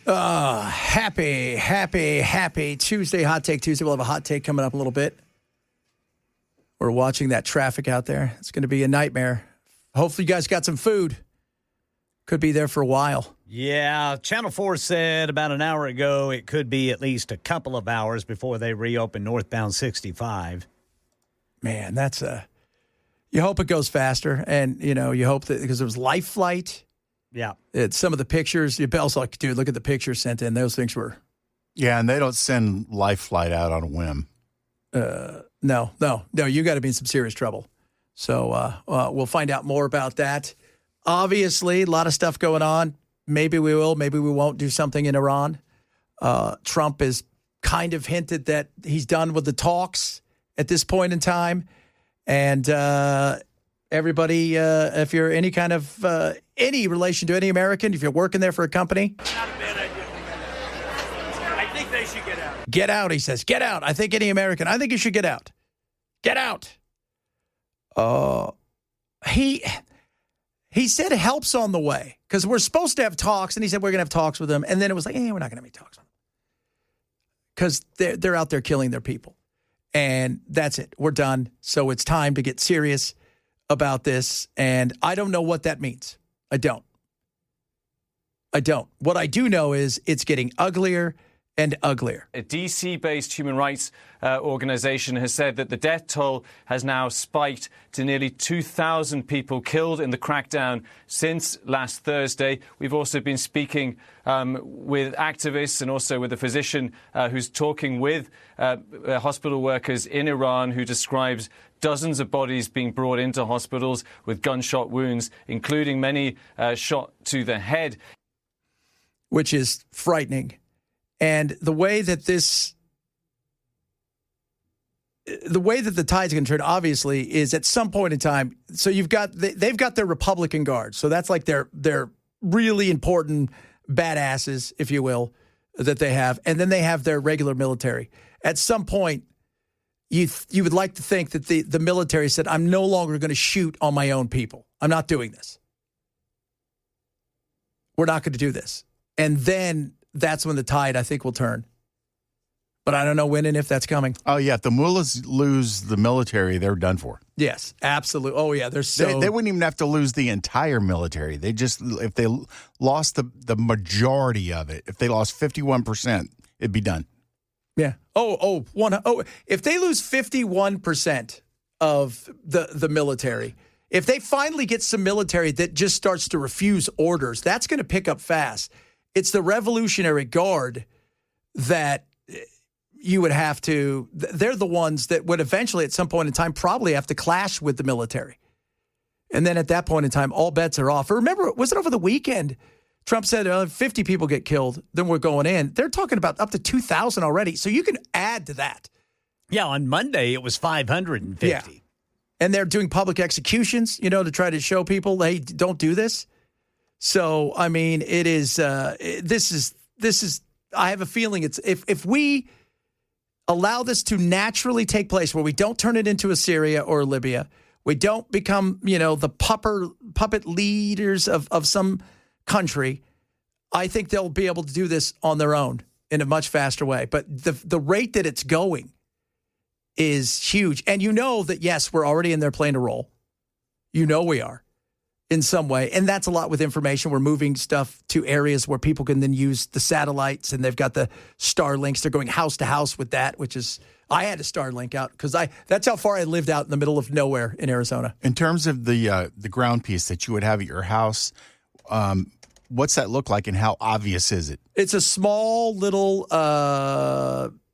Happy Tuesday, Hot Take Tuesday. We'll have a hot take coming up a little bit. We're watching that traffic out there. It's going to be a nightmare. Hopefully you guys got some food. Could be there for a while. Yeah, Channel 4 said about an hour ago it could be at least a couple of hours before they reopen northbound 65. Man, that's you hope it goes faster. And, you hope that because there was Life Flight. Yeah. Some of the pictures, Bell's like, dude, look at the pictures sent in. Those things were. Yeah, and they don't send Life Flight out on a whim. No, you got to be in some serious trouble. So we'll find out more about that. Obviously, a lot of stuff going on. Maybe we will, maybe we won't do something in Iran. Trump has kind of hinted that he's done with the talks at this point in time. And everybody, if you're any kind of any relation to any American, if you're working there for a company. Not a bad idea. I think they should get out. Get out, he says. Get out. I think any American, I think you should get out. Get out. He said help's on the way because we're supposed to have talks, and he said we're going to have talks with them. And then it was like, we're not going to have any talks with them because they're out there killing their people. And that's it. We're done. So it's time to get serious about this. And I don't know what that means. I don't. What I do know is it's getting uglier and uglier. A DC-based human rights organization has said that the death toll has now spiked to nearly 2,000 people killed in the crackdown since last Thursday. We've also been speaking with activists and also with a physician who's talking with hospital workers in Iran who describes dozens of bodies being brought into hospitals with gunshot wounds, including many shot to the head. Which is frightening. And the way that the tide's going to turn, obviously, is at some point in time. So they've got their Republican Guard. So that's like their really important badasses, if you will, that they have. And then they have their regular military. At some point, you would like to think that the military said, I'm no longer going to shoot on my own people. I'm not doing this. We're not going to do this. And then that's when the tide, I think, will turn. But I don't know when and if that's coming. Oh, yeah. If the mullahs lose the military, they're done for. Yes, absolutely. Oh, yeah. They wouldn't even have to lose the entire military. If they lost the majority of it, if they lost 51%, it'd be done. Yeah. If they lose 51% of the military, if they finally get some military that just starts to refuse orders, that's going to pick up fast. It's the Revolutionary Guard that you would have to, they're the ones that would eventually at some point in time probably have to clash with the military. And then at that point in time, all bets are off. Remember, was it over the weekend? Trump said 50 people get killed, then we're going in. They're talking about up to 2,000 already. So you can add to that. Yeah, on Monday it was 550. Yeah. And they're doing public executions, to try to show people, hey, don't do this. So, I mean, it is, this is, I have a feeling it's, if we allow this to naturally take place where we don't turn it into a Syria or a Libya, we don't become, the puppet leaders of some country, I think they'll be able to do this on their own in a much faster way. But the rate that it's going is huge. And that, yes, we're already in there playing a role. We are. In some way. And that's a lot with information. We're moving stuff to areas where people can then use the satellites, and they've got the Starlinks. They're going house to house with that, which is, I had a Starlink out because that's how far I lived out in the middle of nowhere in Arizona. In terms of the ground piece that you would have at your house, what's that look like and how obvious is it? It's a small little,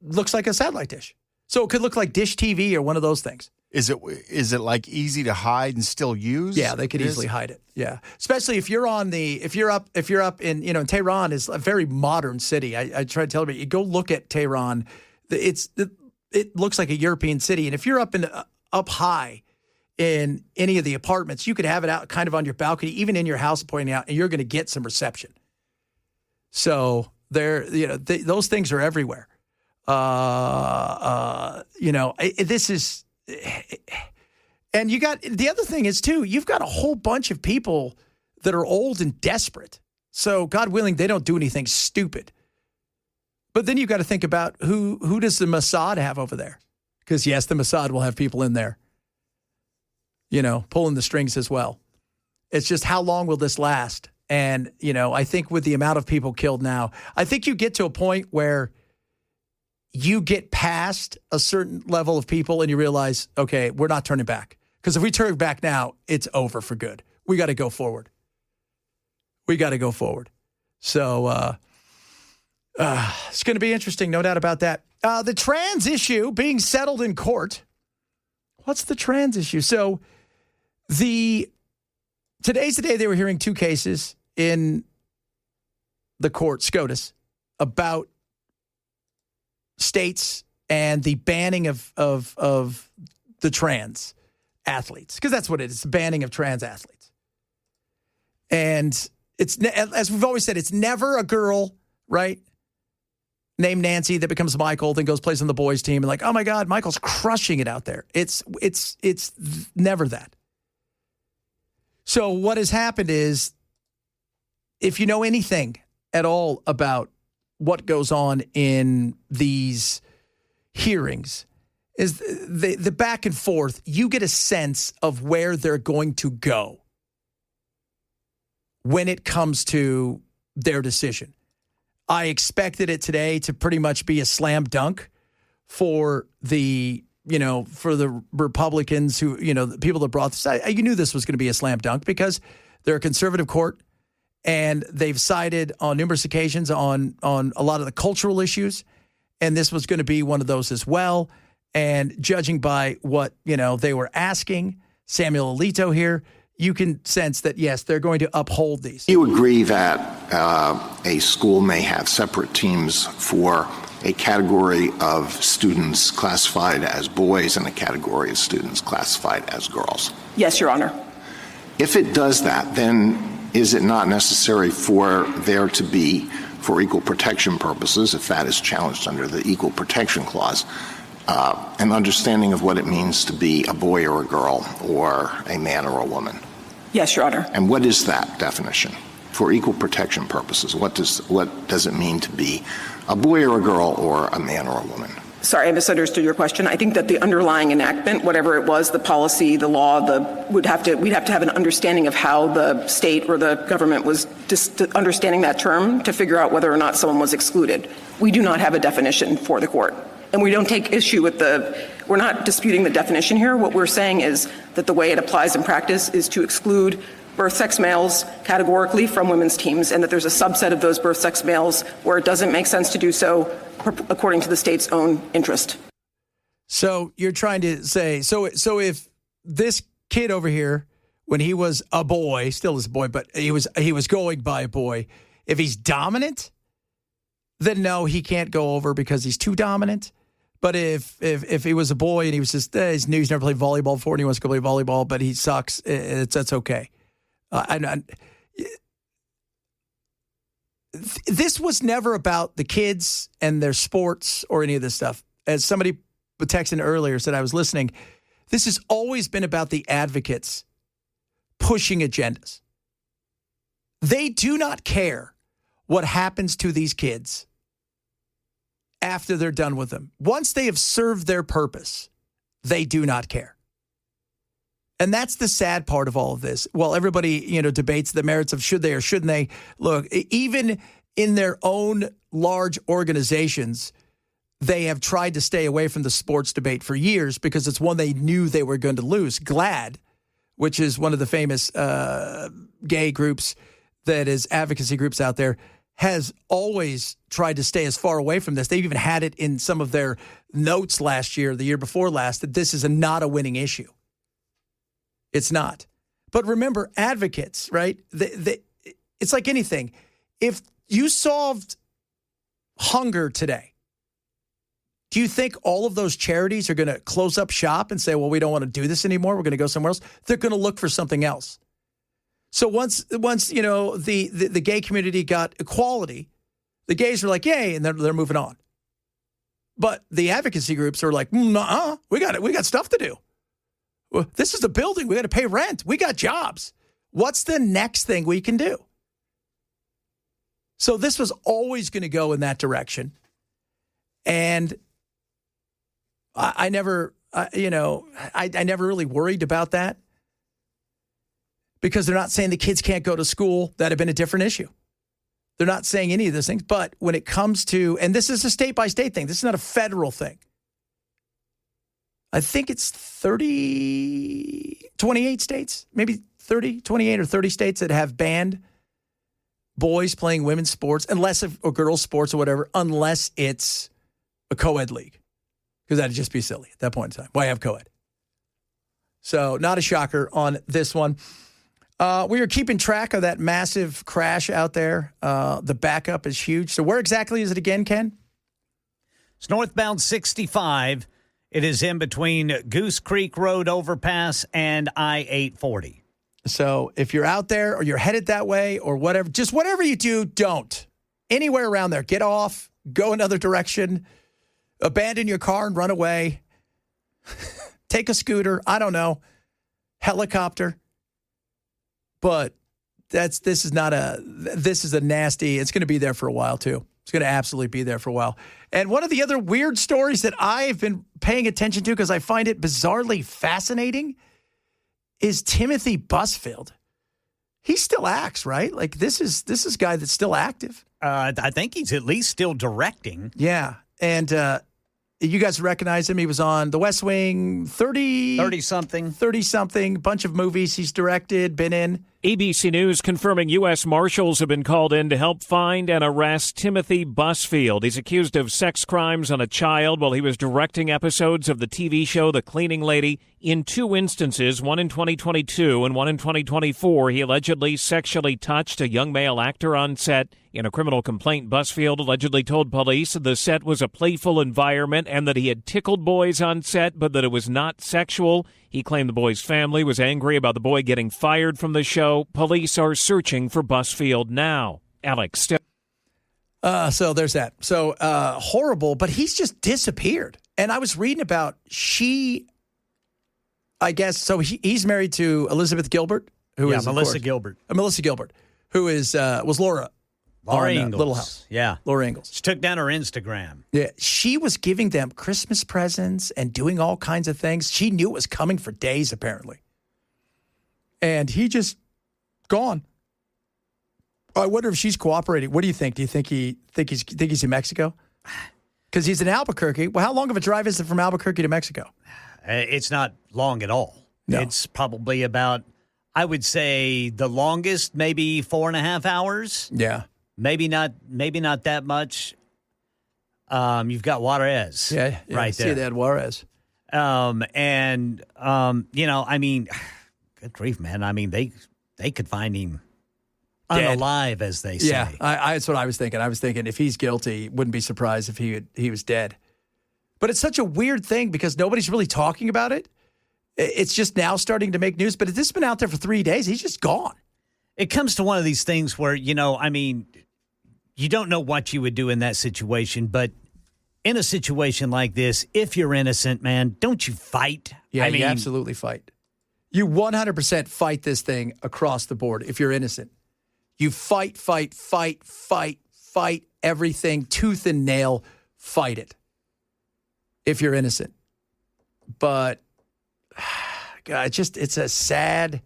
looks like a satellite dish. So it could look like Dish TV or one of those things. Is it like easy to hide and still use? Yeah, they could easily hide it. Yeah, especially if you're up in Tehran is a very modern city. I try to tell you, go look at Tehran. It looks like a European city, and if you're up high in any of the apartments, you could have it out kind of on your balcony, even in your house, pointing out, and you're going to get some reception. So those things are everywhere. This is. And you got the other thing is too, you've got a whole bunch of people that are old and desperate. So God willing, they don't do anything stupid. But then you've got to think about who does the Mossad have over there? Because, yes, the Mossad will have people in there, pulling the strings as well. It's just how long will this last? And, I think with the amount of people killed now, I think you get to a point where you get past a certain level of people and you realize, okay, we're not turning back. Because if we turn back now, it's over for good. We got to go forward. So it's going to be interesting, no doubt about that. The trans issue being settled in court. What's the trans issue? So today's the day they were hearing two cases in the court, SCOTUS, about states and the banning of the trans athletes, because that's what it is, the banning of trans athletes. And it's, as we've always said, it's never a girl, right, named Nancy that becomes Michael, then goes plays on the boys' team, and like, oh my God, Michael's crushing it out there. It's never that. So what has happened is, if you know anything at all about what goes on in these hearings, is the back and forth, you get a sense of where they're going to go when it comes to their decision. I expected it today to pretty much be a slam dunk for the Republicans who, the people that brought this. You knew this was going to be a slam dunk because they're a conservative court and they've sided on numerous occasions on a lot of the cultural issues. And this was going to be one of those as well. And judging by what, they were asking, Samuel Alito here, you can sense that, yes, they're going to uphold these. You agree that a school may have separate teams for a category of students classified as boys and a category of students classified as girls? Yes, Your Honor. If it does that, then is it not necessary for there to be, for equal protection purposes, if that is challenged under the Equal Protection Clause, an understanding of what it means to be a boy or a girl or a man or a woman? Yes, Your Honor. And what is that definition? For equal protection purposes, what does it mean to be a boy or a girl or a man or a woman? Sorry, I misunderstood your question. I think that the underlying enactment, whatever it was, the policy, the law, we'd have to have an understanding of how the state or the government was understanding that term to figure out whether or not someone was excluded. We do not have a definition for the court. And we don't take issue with we're not disputing the definition here. What we're saying is that the way it applies in practice is to exclude birth sex males categorically from women's teams, and that there's a subset of those birth sex males where it doesn't make sense to do so according to the state's own interest. So you're trying to say, so if this kid over here, when he was a boy, still is a boy, but he was going by a boy, if he's dominant, then no, he can't go over because he's too dominant. But if he was a boy and he was just, he's never played volleyball before and he wants to go play volleyball, but he sucks, that's okay. This was never about the kids and their sports or any of this stuff. As somebody texted earlier said, I was listening. This has always been about the advocates pushing agendas. They do not care what happens to these kids after they're done with them. Once they have served their purpose, they do not care. And that's the sad part of all of this. While everybody, debates the merits of should they or shouldn't they, look, even in their own large organizations, they have tried to stay away from the sports debate for years because it's one they knew they were going to lose. GLAAD, which is one of the famous gay groups that is advocacy groups out there, has always tried to stay as far away from this. They've even had it in some of their notes last year, the year before last, that this is not a winning issue. It's not. But remember, advocates, right? It's like anything. If you solved hunger today, do you think all of those charities are going to close up shop and say, well, we don't want to do this anymore, we're going to go somewhere else? They're going to look for something else. So once the gay community got equality, the gays are like, yay, and they're moving on. But the advocacy groups are like, nuh-uh, we got stuff to do. Well, this is a building. We got to pay rent. We got jobs. What's the next thing we can do? So this was always going to go in that direction. And I never really worried about that because they're not saying the kids can't go to school. That'd have been a different issue. They're not saying any of those things. But when it comes to, and this is a state-by-state thing. This is not a federal thing. I think it's 28 states, maybe 28 or 30 states that have banned boys playing women's sports, or girls' sports or whatever, unless it's a co-ed league. Because that'd just be silly at that point in time. Why have co-ed? So not a shocker on this one. We are keeping track of that massive crash out there. The backup is huge. So where exactly is it again, Ken? It's northbound 65. It is in between Goose Creek Road overpass and I-840. So if you're out there or you're headed that way or whatever, just whatever you do, don't. Anywhere around there, get off, go another direction, abandon your car and run away. Take a scooter, I don't know, helicopter. But this is a nasty, it's going to be there for a while too. It's going to absolutely be there for a while. And one of the other weird stories that I've been paying attention to because I find it bizarrely fascinating is Timothy Busfield. He still acts, right? Like this is a guy that's still active. I think he's at least still directing. Yeah. And you guys recognize him. He was on The West Wing, 30-something, bunch of movies he's directed, been in. ABC News confirming U.S. Marshals have been called in to help find and arrest Timothy Busfield. He's accused of sex crimes on a child while he was directing episodes of the TV show The Cleaning Lady. In 2 instances, one in 2022 and one in 2024, he allegedly sexually touched a young male actor on set. In a criminal complaint, Busfield allegedly told police the set was a playful environment and that he had tickled boys on set, but that it was not sexual. He claimed the boy's family was angry about the boy getting fired from the show. Police are searching for Busfield now. Alex. So there's that. So horrible, but he's just disappeared. And I was reading about he's married to Elizabeth Gilbert, who is Melissa Gilbert. Melissa Gilbert, who was Laura Ingalls. Little House. Yeah. Laura Ingalls. She took down her Instagram. Yeah. She was giving them Christmas presents and doing all kinds of things. She knew it was coming for days, apparently. And he just gone. I wonder if she's cooperating. What do you think? Do you think he's in Mexico? Because he's in Albuquerque. Well, how long of a drive is it from Albuquerque to Mexico? It's not long at all. No. It's probably about, I would say, the longest, maybe 4.5 hours. Yeah. Maybe not that much. You've got Juarez. Yeah, right there. Ciudad Juarez. Good grief, man. I mean, they could find him Dead. unalive, as they say. Yeah, that's what I was thinking. I was thinking if he's guilty, wouldn't be surprised if he was dead. But it's such a weird thing because nobody's really talking about it. It's just now starting to make news. But if this has been out there for 3 days, he's just gone. It comes to one of these things where, you don't know what you would do in that situation. But in a situation like this, if you're innocent, man, don't you fight? Yeah, you absolutely fight. You 100% fight this thing across the board if you're innocent. You fight everything, tooth and nail, fight it if you're innocent. But, God, it's a sad,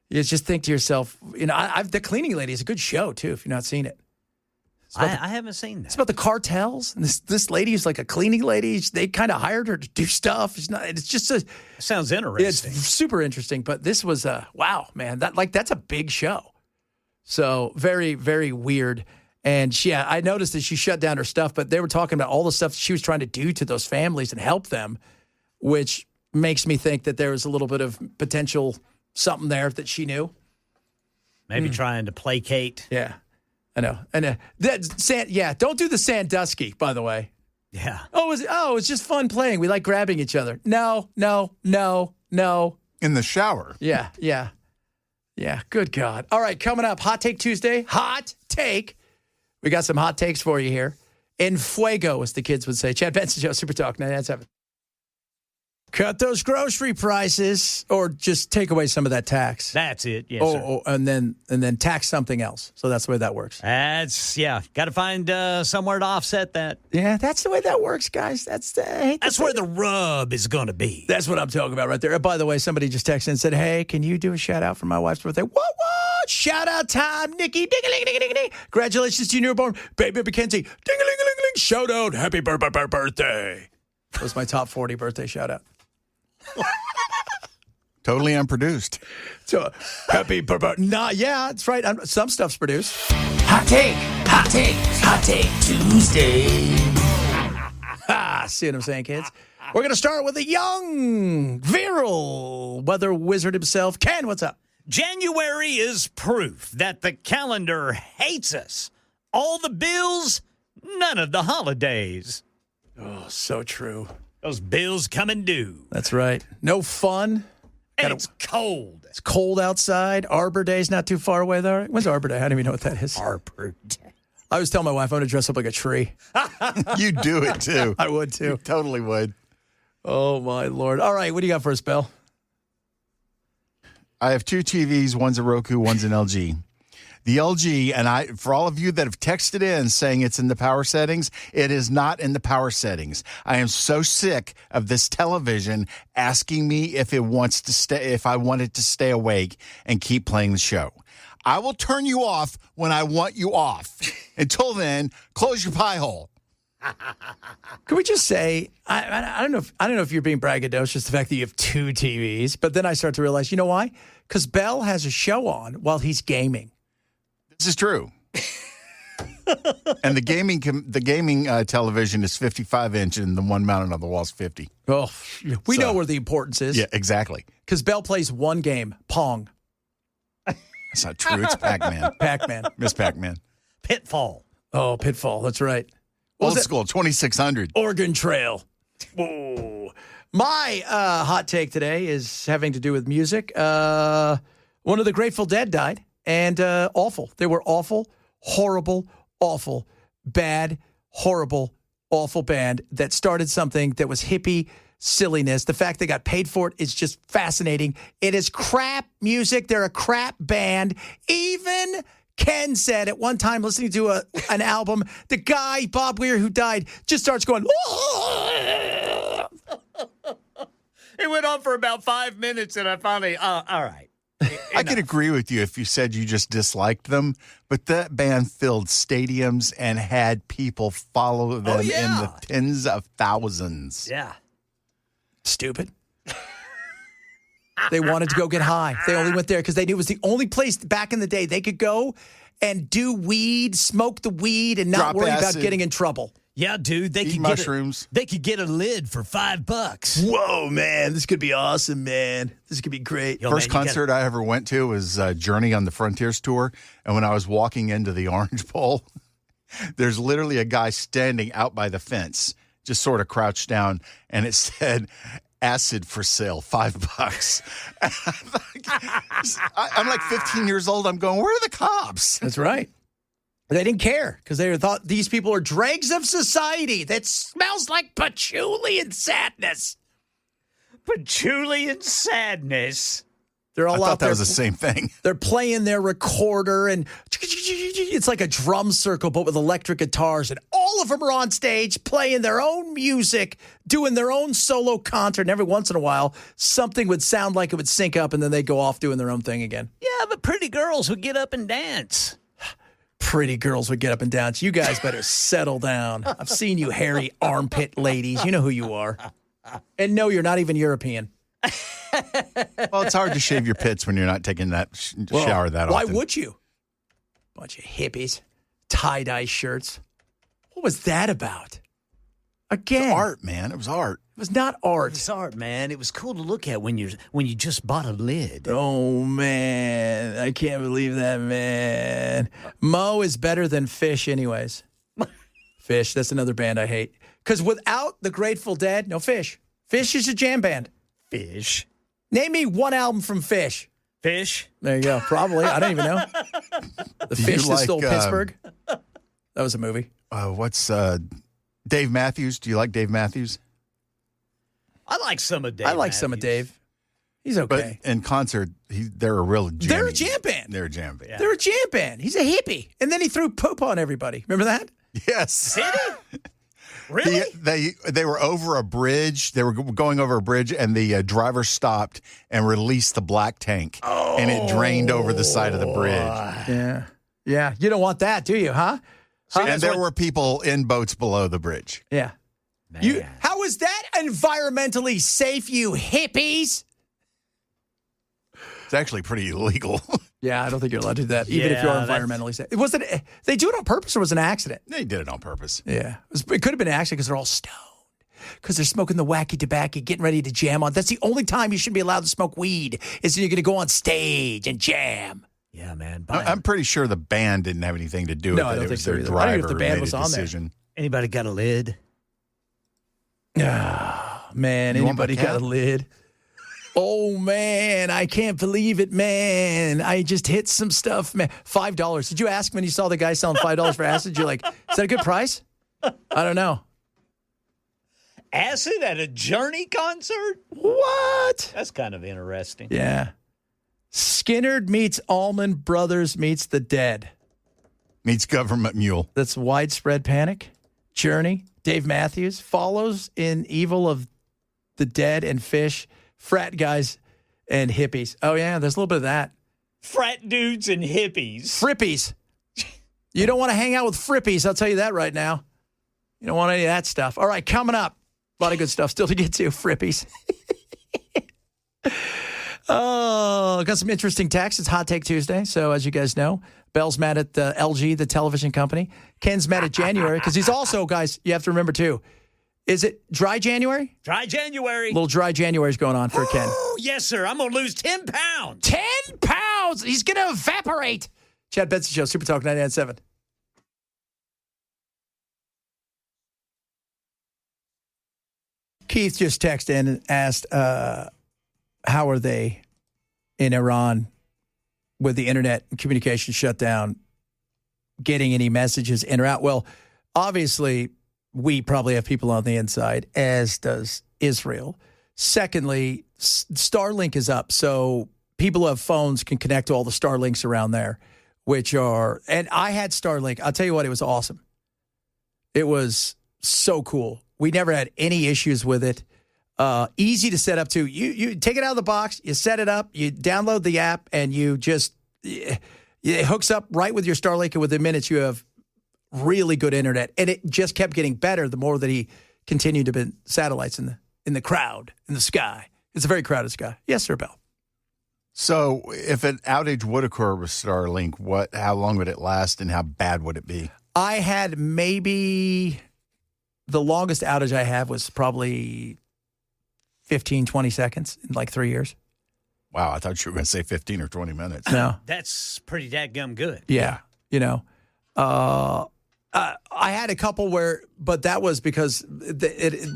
you just think to yourself, The Cleaning Lady is a good show, too, if you've not seen it. I haven't seen that. It's about the cartels. And this lady is like a cleaning lady. They kind of hired her to do stuff. Sounds interesting. It's super interesting. But this was wow, man. That's a big show. So very, very weird. And I noticed that she shut down her stuff, but they were talking about all the stuff she was trying to do to those families and help them, which makes me think that there was a little bit of potential something there that she knew. Maybe trying to placate. Yeah. I know. And don't do the Sandusky, by the way. Yeah. It's just fun playing. We like grabbing each other. No. In the shower. Yeah. Good God. All right, coming up, Hot Take Tuesday. Hot Take. We got some hot takes for you here. En fuego, as the kids would say. Chad Benson Show, Super Talk 997. Cut those grocery prices, or just take away some of that tax. That's it. Yes, sir. And then tax something else. So that's the way that works. That's got to find somewhere to offset that. Yeah, that's the way that works, guys. That's where the rub is going to be. That's what I'm talking about right there. By the way, somebody just texted and said, "Hey, can you do a shout out for my wife's birthday?" What? Shout out time, Nikki. Ding-a-ling-a-ling-a-ling. Congratulations to your newborn baby Mackenzie. Ding-a-ling-a-ling-a-ling. Shout out, happy birthday. That was my top 40 birthday shout out. Totally unproduced. So happy birthday. Yeah, that's right. Some stuff's produced. Hot take Tuesday. See what I'm saying, kids? We're going to start with a young, viral weather wizard himself. Ken, what's up? January is proof that the calendar hates us. All the bills, none of the holidays. Oh, so true. Those bills coming due. That's right. No fun. And it's cold. It's cold outside. Arbor Day's not too far away, though. When's Arbor Day? I don't even know what that is. Arbor Day. I was telling my wife I'm going to dress up like a tree. You do it, too. I would, too. You totally would. Oh, my Lord. All right, what do you got for us, Bill? I have 2 TVs. One's a Roku, one's an LG. The LG, and for all of you that have texted in saying it's in the power settings, it is not in the power settings. I am so sick of this television asking me if I want it to stay awake and keep playing the show. I will turn you off when I want you off. Until then, close your pie hole. Can we just say, I don't know if you're being braggadocious, the fact that you have 2 TVs, but then I start to realize, you know why? Because Bell has a show on while he's gaming. This is true. And the gaming television is 55-inch, and the one mounted on the wall is 50. Oh, we know where the importance is. Yeah, exactly. Because Bell plays one game, Pong. That's not true. It's Pac-Man. Pac-Man. Miss Pac-Man. Pitfall. Oh, Pitfall. That's right. Old school, 2600. Oregon Trail. Whoa. My hot take today is having to do with music. One of the Grateful Dead died, and awful. They were awful, horrible, awful, bad, horrible, awful band that started something that was hippie silliness. The fact they got paid for it is just fascinating. It is crap music. They're a crap band. Even Ken said at one time listening to an album, the guy, Bob Weir, who died, just starts going, It went on for about 5 minutes, and I finally, all right. I could agree with you if you said you just disliked them, but that band filled stadiums and had people follow them in the tens of thousands. Yeah. Stupid. They wanted to go get high. They only went there because they knew it was the only place back in the day they could go and do weed, smoke the weed, and not Drop worry acid. about getting in trouble. Yeah, dude, they Eat could mushrooms. They could get a lid for $5. Whoa, man, this could be awesome, man. This could be great. Yo, First man, concert I ever went to was Journey on the Frontiers tour, and when I was walking into the Orange Bowl, there's literally a guy standing out by the fence, just sort of crouched down, and it said, "Acid for sale, $5." I'm like 15 years old. I'm going, where are the cops? That's right. They didn't care because they thought these people are dregs of society that smells like patchouli and sadness. Patchouli and sadness. They're all I out thought that there. was the same thing. They're playing their recorder, and it's like a drum circle, but with electric guitars. And all of them are on stage playing their own music, doing their own solo concert. And every once in a while, something would sound like it would sync up, and then they'd go off doing their own thing again. Yeah, but pretty girls would get up and dance. Pretty girls would get up and dance. You guys better settle down. I've seen you hairy armpit ladies. You know who you are. And no, you're not even European. Well, it's hard to shave your pits when you're not taking that shower that why often. Why would you? Bunch of hippies, tie-dye shirts. What was that about? Again, It was art, man. It was art. It was not art. It's art, man. It was cool to look at when you just bought a lid. Oh, man. I can't believe that, man. Mo is better than Fish anyways. Fish, that's another band I hate. Because without the Grateful Dead, no Fish. Fish is a jam band. Fish. Name me one album from Fish. Fish. There you go. Probably. I don't even know. The Do Fish you that like, stole Pittsburgh. That was a movie. What's Dave Matthews? Do you like Dave Matthews? I like some of Dave. I like some of Dave. He's okay. But in concert, they're a real jam. They're a jam band. They're a jam band. Yeah. They're a jam band. He's a hippie. And then he threw poop on everybody. Remember that? Yes. Did he? Really? They were over a bridge. They were going over a bridge, and the driver stopped and released the black tank, and it drained over the side of the bridge. Yeah. Yeah. You don't want that, do you, huh? And there were people in boats below the bridge. Yeah. How is that environmentally safe, you hippies? It's actually pretty illegal. Yeah, I don't think you're allowed to do that, even if you're environmentally safe. They do it on purpose, or was it an accident? They did it on purpose. Yeah. It could have been an accident because they're all stoned. Because they're smoking the wacky tobacco, getting ready to jam on. That's the only time you should be allowed to smoke weed, is when you're going to go on stage and jam. Yeah, man. I'm pretty sure the band didn't have anything to do with it. I don't it think was so their either. driver I don't know if the band made was a on there. decision. Anybody got a lid? Oh, man, You want my anybody got a cat? lid? Oh, man, I can't believe it, man. I just hit some stuff, man. $5. Did you ask when you saw the guy selling $5 for acid? You're like, is that a good price? I don't know. Acid at a Journey concert? What? That's kind of interesting. Yeah. Skinner meets Allman Brothers meets the Dead. Meets Government Mule. That's widespread panic. Journey. Dave Matthews follows in Evil of the Dead and Fish. Frat guys and hippies. Oh, yeah, there's a little bit of that. Frat dudes and hippies. Frippies. You don't want to hang out with frippies, I'll tell you that right now. You don't want any of that stuff. All right, coming up. A lot of good stuff still to get to, frippies. Oh, got some interesting texts. It's Hot Take Tuesday. So as you guys know, Bell's mad at the LG, the television company. Ken's mad at January because he's also, guys, you have to remember too, is it dry January? Dry January. A little dry January's going on for Ken. Oh, yes, sir. I'm going to lose 10 pounds. 10 pounds! He's going to evaporate. Chad Benson Show, Super Talk 99.7. Keith just texted in and asked, how are they in Iran with the internet and communication shut down, getting any messages in or out? Well, obviously, we probably have people on the inside, as does Israel. Secondly, Starlink is up, so people who have phones can connect to all the Starlinks around there, which are, and I had Starlink. I'll tell you what, it was awesome. It was so cool. We never had any issues with it. Easy to set up too. You take it out of the box, you set it up, you download the app, and you just, it hooks up right with your Starlink, and within minutes you have really good internet. And it just kept getting better the more that he continued to put satellites in the crowd, in the sky. It's a very crowded sky. Yes, sir, Bell. So if an outage would occur with Starlink, how long would it last and how bad would it be? I had maybe, the longest outage I have was probably 15, 20 seconds in like 3 years. Wow, I thought you were going to say 15 or 20 minutes. No. That's pretty dadgum good. Yeah. You know, I had a couple but that was because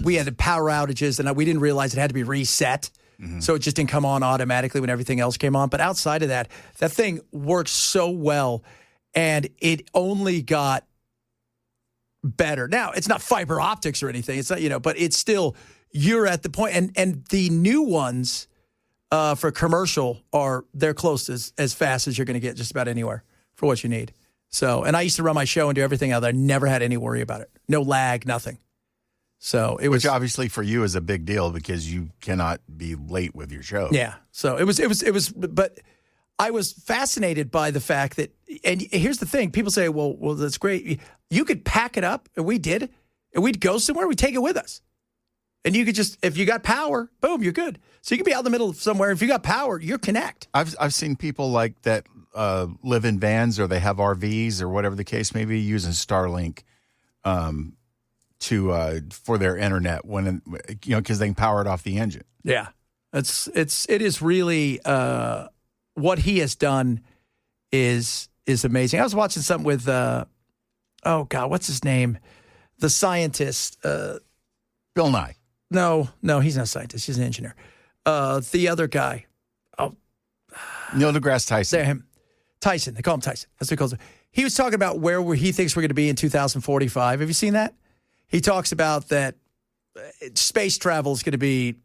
we had power outages and we didn't realize it had to be reset. Mm-hmm. So it just didn't come on automatically when everything else came on. But outside of that, that thing works so well, and it only got better. Now, it's not fiber optics or anything. It's not, but it's still, you're at the point, and the new ones for commercial they're close to as fast as you're going to get just about anywhere for what you need. So, and I used to run my show and do everything out there. I never had any worry about it. No lag, nothing. So it was, which obviously for you is a big deal because you cannot be late with your show. Yeah. So it was, but I was fascinated by the fact that, and here's the thing, people say, well, that's great. You could pack it up, and we did, and we'd go somewhere, we'd take it with us. And you could just, if you got power, boom, you're good. So you could be out in the middle of somewhere. If you got power, you're connect. I've seen people like that live in vans or they have RVs or whatever the case may be using Starlink for their internet when because they can power it off the engine. Yeah, it is really what he has done is amazing. I was watching something with what's his name, the scientist Bill Nye. No, he's not a scientist. He's an engineer. The other guy. Neil deGrasse Tyson. Him. Tyson. They call him Tyson. That's what he calls him. He was talking about where he thinks we're going to be in 2045. Have you seen that? He talks about that space travel is going to be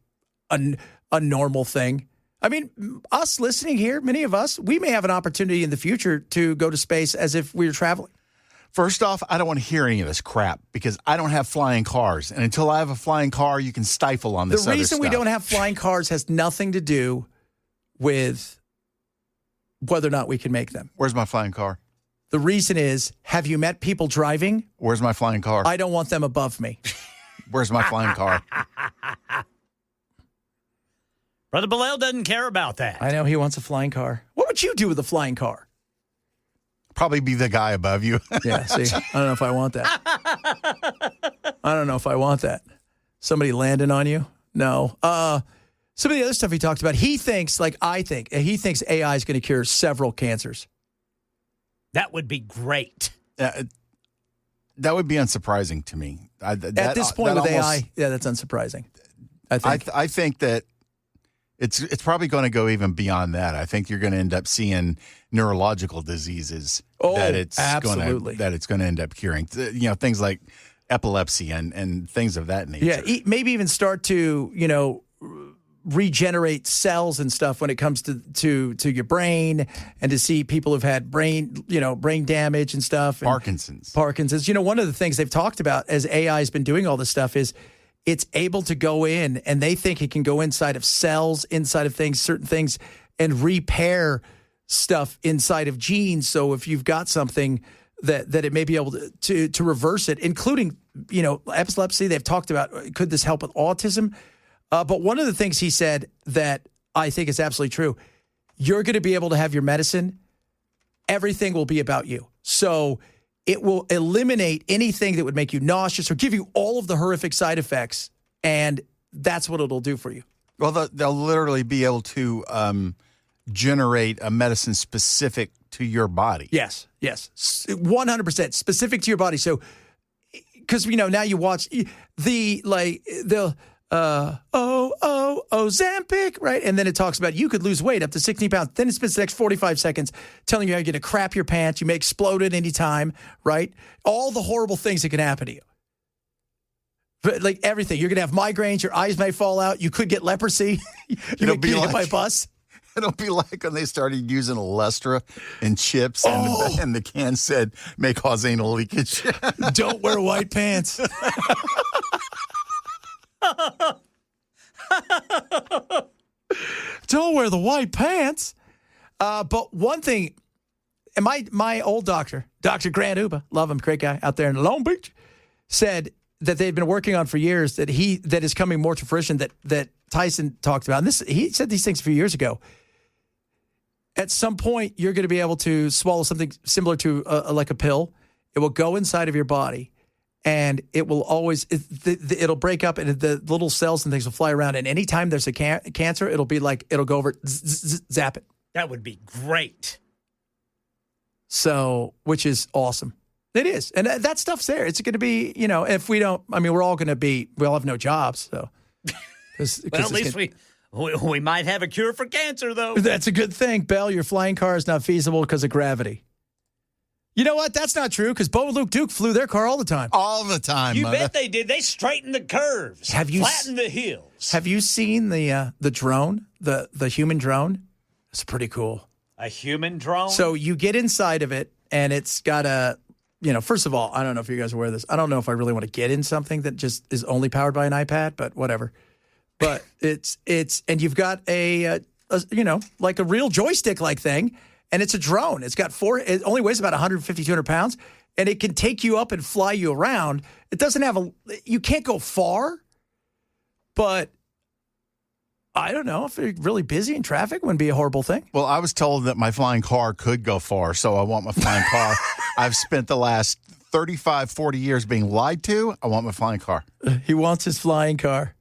a normal thing. I mean, us listening here, many of us, we may have an opportunity in the future to go to space as if we were traveling. First off, I don't want to hear any of this crap because I don't have flying cars. And until I have a flying car, you can stifle on this The other reason we stuff. don't have flying cars has nothing to do with whether or not we can make them. Where's my flying car? The reason is, have you met people driving? Where's my flying car? I don't want them above me. Where's my flying car? Brother Bilal doesn't care about that. I know he wants a flying car. What would you do with a flying car? Probably be the guy above you. Yeah, see, I don't know if I want that. I don't know if I want that. Somebody landing on you? No. Some of the other stuff he talked about, he thinks, like I think, he thinks AI is going to cure several cancers. That would be great. That would be unsurprising to me. At this point with AI, yeah, that's unsurprising. I think that it's probably going to go even beyond that. I think you're going to end up seeing neurological diseases that it's absolutely going to end up curing. Things like epilepsy and things of that nature. Yeah, maybe even start to regenerate cells and stuff when it comes to your brain, and to see people who've had brain damage and stuff. And Parkinson's. One of the things they've talked about as AI has been doing all this stuff is it's able to go in, and they think it can go inside of cells, inside of things, certain things, and repair stuff inside of genes. So if you've got something that it may be able to reverse it, including, epilepsy. They've talked about, could this help with autism? But one of the things he said that I think is absolutely true, you're going to be able to have your medicine. Everything will be about you. So it will eliminate anything that would make you nauseous or give you all of the horrific side effects. And that's what it'll do for you. Well, they'll literally be able to generate a medicine specific to your body. Yes, 100% specific to your body. So, because, now you watch Ozempic, right? And then it talks about you could lose weight up to 16 pounds. Then it spends the next 45 seconds telling you how you're going to crap your pants. You may explode at any time, right? All the horrible things that can happen to you. But like everything, you're going to have migraines. Your eyes may fall out. You could get leprosy. You'll get hit by a bus. It'll be like when they started using Olestra in chips, and the can said may cause anal leakage. Don't wear white pants. Don't wear the white pants. But one thing, and my old doctor, Dr. Grant Uba, love him, great guy out there in Long Beach, said that they've been working on for years that is coming more to fruition that Tyson talked about. And he said these things a few years ago. At some point, you're going to be able to swallow something similar to like a pill. It will go inside of your body, and it will always it'll break up, and the little cells and things will fly around. And anytime there's a cancer, it'll be like it'll go over, zap it. That would be great. So, which is awesome. It is, and that stuff's there. It's going to be, if we don't, we're all going to we'll have no jobs. So, well, at least we might have a cure for cancer, though. That's a good thing. Bell, your flying car is not feasible because of gravity. You know what? That's not true, because Bo and Luke Duke flew their car all the time. All the time. You bet they did. They straightened the curves. Flattened the hills. Have you seen the drone, the human drone? It's pretty cool. A human drone? So you get inside of it, and it's got a, first of all, I don't know if you guys are aware of this. I don't know if I really want to get in something that just is only powered by an iPad, but whatever. But and you've got like a real joystick-like thing, and it's a drone. It's got it only weighs about 150, 200 pounds, and it can take you up and fly you around. It doesn't have you can't go far, but I don't know if you're really busy in traffic, wouldn't be a horrible thing. Well, I was told that my flying car could go far, so I want my flying car. I've spent the last 35, 40 years being lied to. I want my flying car. He wants his flying car.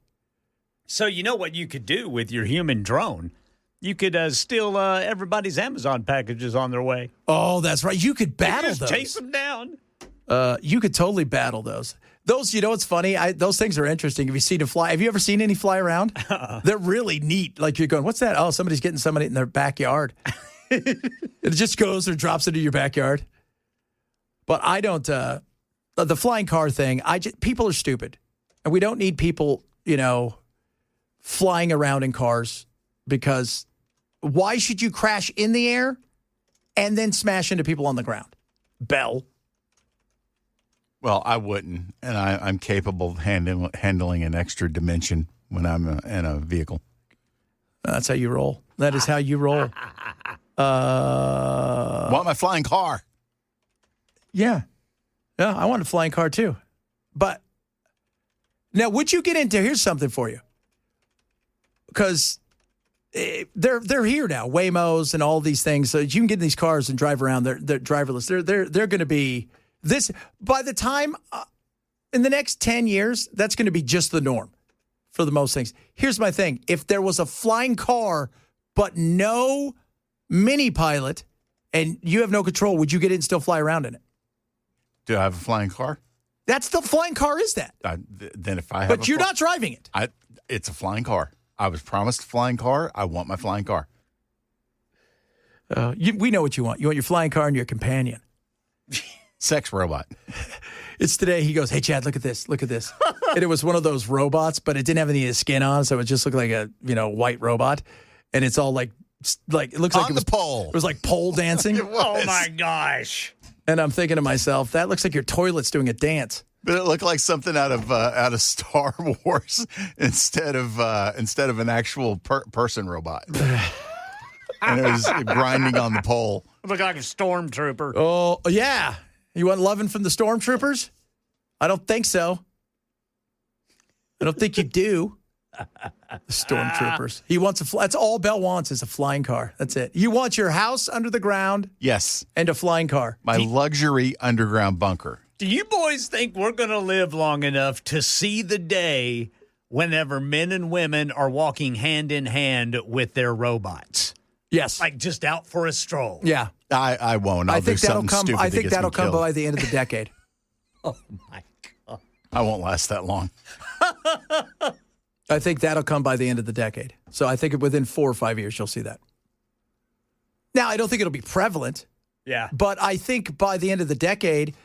So you know what you could do with your human drone? You could steal everybody's Amazon packages on their way. Oh, that's right. You could battle those. Chase them down. You could totally battle those. Those, what's funny? Those things are interesting. Have you seen them fly? Have you ever seen any fly around? They're really neat. Like you're going, what's that? Oh, somebody's getting somebody in their backyard. It just goes or drops into your backyard. But I don't. The flying car thing. People are stupid. And we don't need people, flying around in cars, because why should you crash in the air and then smash into people on the ground? Bell. Well, I wouldn't, and I'm capable of handling an extra dimension when I'm in a vehicle. That's how you roll. That is how you roll. Want my flying car? Yeah, I want a flying car too. But now, would you get into? Here's something for you, because they're here now, Waymos and all these things. So you can get in these cars and drive around. They're driverless. They're going to be this by the time in the next 10 years. That's going to be just the norm for the most things. Here's my thing: if there was a flying car but no mini pilot, and you have no control, would you get in and still fly around in it? Do I have a flying car? That's the flying car, is that? Then if I have, but you're not driving it. It's a flying car. I was promised a flying car. I want my flying car. We know what you want. You want your flying car and your companion. Sex robot. It's today. He goes, "Hey, Chad, look at this. Look at this." And it was one of those robots, but it didn't have any of the skin on, so it just looked like a white robot. And it's all like it looks like on the pole. It was like pole dancing. Oh my gosh! And I'm thinking to myself, that looks like your toilet's doing a dance. But it looked like something out of Star Wars instead of an actual person robot. And it was grinding on the pole. It looked like a stormtrooper. Oh yeah, you want loving from the stormtroopers? I don't think so. I don't think you do. The stormtroopers. He wants that's all Bell wants is a flying car. That's it. You want your house under the ground? Yes. And a flying car. My luxury underground bunker. Do you boys think we're going to live long enough to see the day whenever men and women are walking hand in hand with their robots? Yes. Like just out for a stroll. Yeah. I won't. I think that'll come by the end of the decade. Oh my God. I won't last that long. I think that'll come by the end of the decade. So I think within 4 or 5 years, you'll see that. Now, I don't think it'll be prevalent. Yeah. But I think by the end of the decade,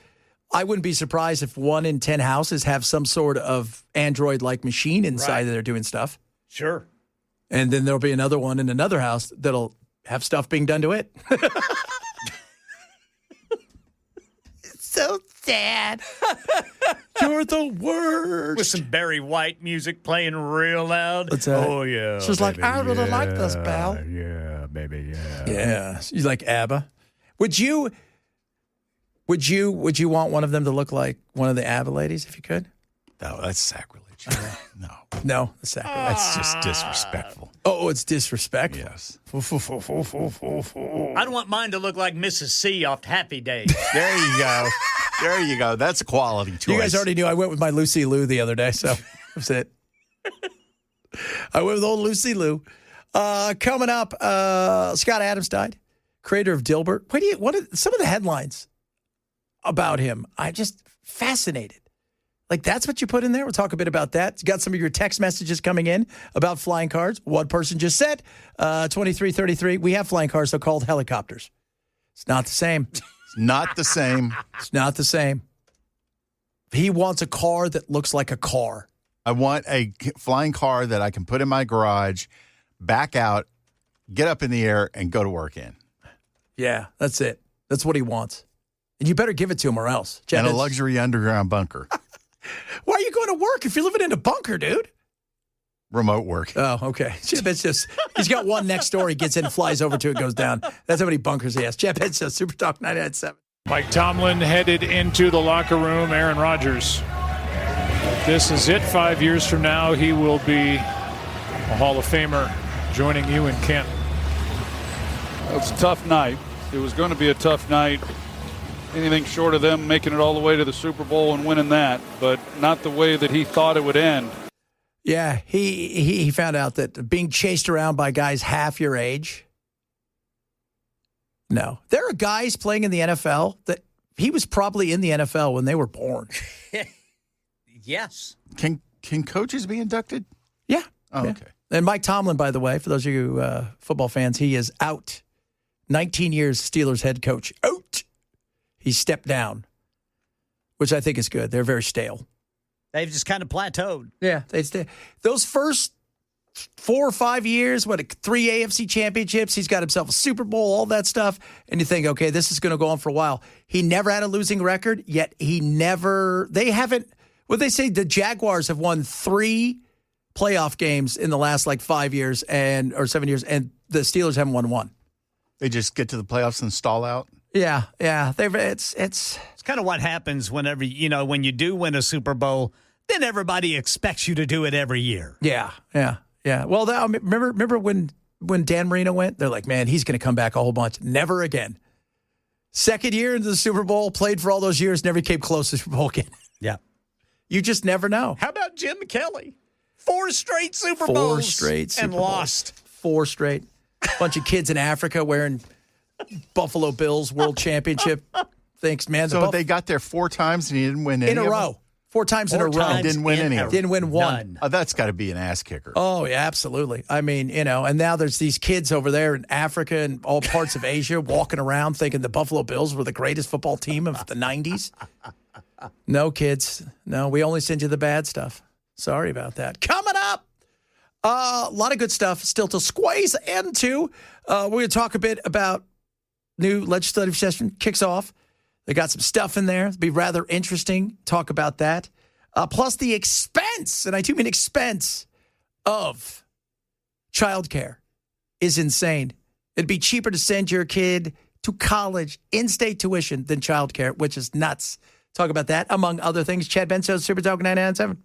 I wouldn't be surprised if 1 in 10 houses have some sort of Android-like machine inside that they're doing stuff. Sure. And then there'll be another one in another house that'll have stuff being done to it. It's so sad. You're the worst. With some Barry White music playing real loud. Oh, yeah. She's like, I really like this, Belle. Yeah, baby, yeah. Yeah. You like ABBA? Would you want one of them to look like one of the ABBA ladies if you could? No, that's sacrilege. No, that's sacrilege. That's just disrespectful. Oh, it's disrespectful. Yes. I'd want mine to look like Mrs. C off Happy Days. There you go. There you go. That's a quality choice. You guys already knew I went with my Lucy Liu the other day, so that's it. I went with old Lucy Liu. Coming up, Scott Adams died, creator of Dilbert. What are some of the headlines about him? I'm just fascinated. Like, that's what you put in there? We'll talk a bit about that. Got some of your text messages coming in about flying cars. One person just said, 2333, we have flying cars, they're called helicopters. It's not the same. It's not the same. It's not the same. He wants a car that looks like a car. I want a flying car that I can put in my garage, back out, get up in the air, and go to work in. Yeah, that's it. That's what he wants. And you better give it to him or else. And a luxury underground bunker. Why are you going to work if you're living in a bunker, dude? Remote work. Oh, okay. Jeff Benson, he's got one next door. He gets in, flies over to it, goes down. That's how many bunkers he has. Jeff Benson, Super Talk 99.7. Mike Tomlin headed into the locker room. Aaron Rodgers. This is it. 5 years from now, he will be a Hall of Famer joining you in Canton. It was a tough night. It was going to be a tough night. Anything short of them making it all the way to the Super Bowl and winning that, but not the way that he thought it would end. Yeah, he found out that being chased around by guys half your age. No. There are guys playing in the NFL that he was probably in the NFL when they were born. Yes. Can coaches be inducted? Yeah. Oh, yeah. okay. And Mike Tomlin, by the way, for those of you football fans, he is out. 19 years Steelers head coach. Out. He stepped down, which I think is good. They're very stale. They've just kind of plateaued. Yeah, they stay. Those first 4 or 5 years, 3 AFC championships, he's got himself a Super Bowl, all that stuff, and you think, okay, this is going to go on for a while. He never had a losing record, yet they haven't, what they say, the Jaguars have won 3 playoff games in the last 5 years or 7 years, and the Steelers haven't won 1. They just get to the playoffs and stall out. Yeah. It's kind of what happens whenever, when you do win a Super Bowl, then everybody expects you to do it every year. Yeah. Well, remember when Dan Marino went? They're like, man, he's going to come back a whole bunch. Never again. Second year into the Super Bowl, played for all those years, never came close to the Super Bowl again. Yeah. You just never know. How about Jim Kelly? 4 straight Super Bowls. 4 straight Super Bowls. Lost. 4 straight. Bunch of kids in Africa wearing Buffalo Bills World Championship. Thanks, man. So they got there 4 times and he didn't win any in a row. Them? 4 times in a row. Didn't win any. Didn't win 1. Oh, that's got to be an ass kicker. Oh, yeah, absolutely. I mean, and now there's these kids over there in Africa and all parts of Asia walking around thinking the Buffalo Bills were the greatest football team of the 90s. No, kids. No, we only send you the bad stuff. Sorry about that. Coming up, a lot of good stuff still to squeeze into. We're going to talk a bit about new legislative session kicks off. They got some stuff in there. It'll be rather interesting. Talk about that. Plus the expense, and I do mean expense, of childcare is insane. It'd be cheaper to send your kid to college, in-state tuition, than childcare, which is nuts. Talk about that, among other things. Chad Benson, Super Talk 997.